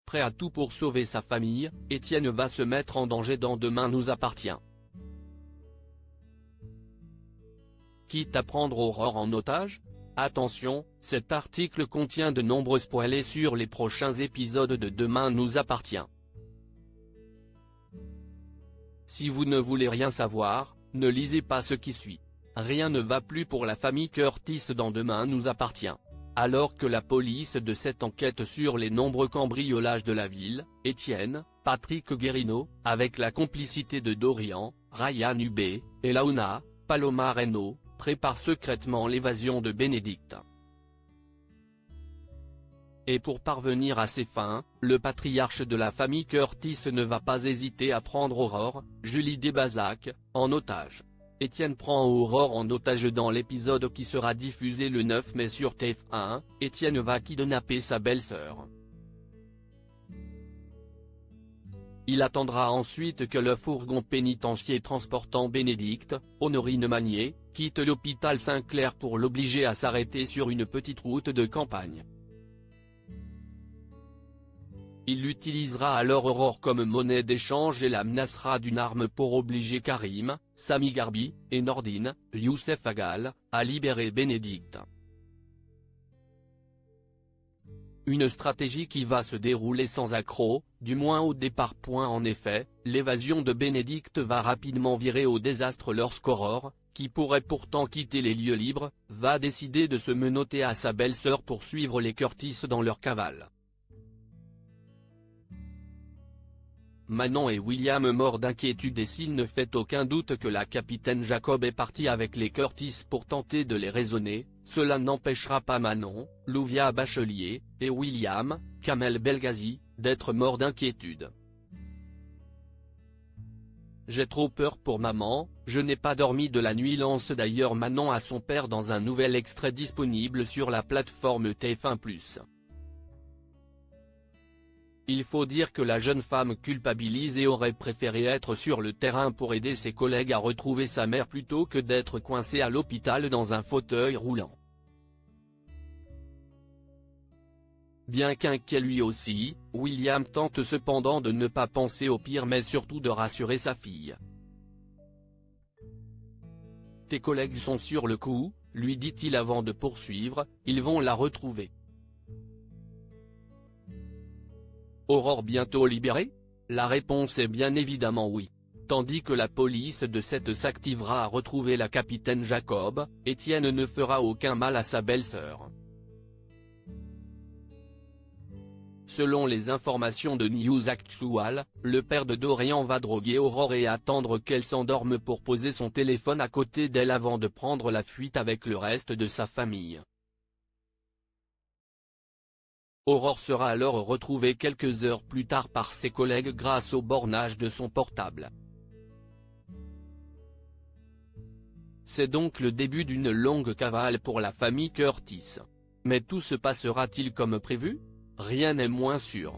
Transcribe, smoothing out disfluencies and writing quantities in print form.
prêt à tout pour sauver sa famille, Étienne va se mettre en danger dans Demain nous appartient. Quitte à prendre Aurore en otage ? Attention, cet article contient de nombreux spoilers sur les prochains épisodes de Demain nous appartient. Si vous ne voulez rien savoir, ne lisez pas ce qui suit. Rien ne va plus pour la famille Curtis dans Demain nous appartient. Alors que la police de cette enquête sur les nombreux cambriolages de la ville, Étienne, Patrick Guérino, avec la complicité de Dorian, Ryan Hubé, et Launa, Paloma Reno, prépare secrètement l'évasion de Bénédicte. Et pour parvenir à ses fins, le patriarche de la famille Curtis ne va pas hésiter à prendre Aurore, Julie Desbazac, en otage. Étienne prend Aurore en otage dans l'épisode qui sera diffusé le 9 mai sur TF1, Étienne va kidnapper sa belle-sœur. Il attendra ensuite que le fourgon pénitentiaire transportant Bénédicte, Honorine Magnier, quitte l'hôpital Saint-Clair pour l'obliger à s'arrêter sur une petite route de campagne. Il utilisera alors Aurore comme monnaie d'échange et la menacera d'une arme pour obliger Karim, Sami Garbi, et Nordine, Youssef Agal, à libérer Bénédicte. Une stratégie qui va se dérouler sans accroc, du moins au départ. En effet, l'évasion de Bénédicte va rapidement virer au désastre lorsqu'Aurore, qui pourrait pourtant quitter les lieux libres, va décider de se menotter à sa belle-sœur pour suivre les Curtis dans leur cavale. Manon et William morts d'inquiétude, et s'il ne fait aucun doute que la capitaine Jacob est partie avec les Curtis pour tenter de les raisonner, cela n'empêchera pas Manon, Louvia Bachelier, et William, Kamel Belghazi, d'être morts d'inquiétude. J'ai trop peur pour maman, je n'ai pas dormi de la nuit, lance d'ailleurs Manon à son père dans un nouvel extrait disponible sur la plateforme TF1+. Il faut dire que la jeune femme culpabilise et aurait préféré être sur le terrain pour aider ses collègues à retrouver sa mère plutôt que d'être coincée à l'hôpital dans un fauteuil roulant. Bien qu'inquiet lui aussi, William tente cependant de ne pas penser au pire mais surtout de rassurer sa fille. « Tes collègues sont sur le coup », lui dit-il avant de poursuivre, « ils vont la retrouver. » Aurore bientôt libérée ? La réponse est bien évidemment oui. Tandis que la police de cette s'activera à retrouver la capitaine Jacob, Étienne ne fera aucun mal à sa belle-sœur. Selon les informations de News Actual, le père de Dorian va droguer Aurore et attendre qu'elle s'endorme pour poser son téléphone à côté d'elle avant de prendre la fuite avec le reste de sa famille. Aurore sera alors retrouvée quelques heures plus tard par ses collègues grâce au bornage de son portable. C'est donc le début d'une longue cavale pour la famille Curtis. Mais tout se passera-t-il comme prévu ? Rien n'est moins sûr.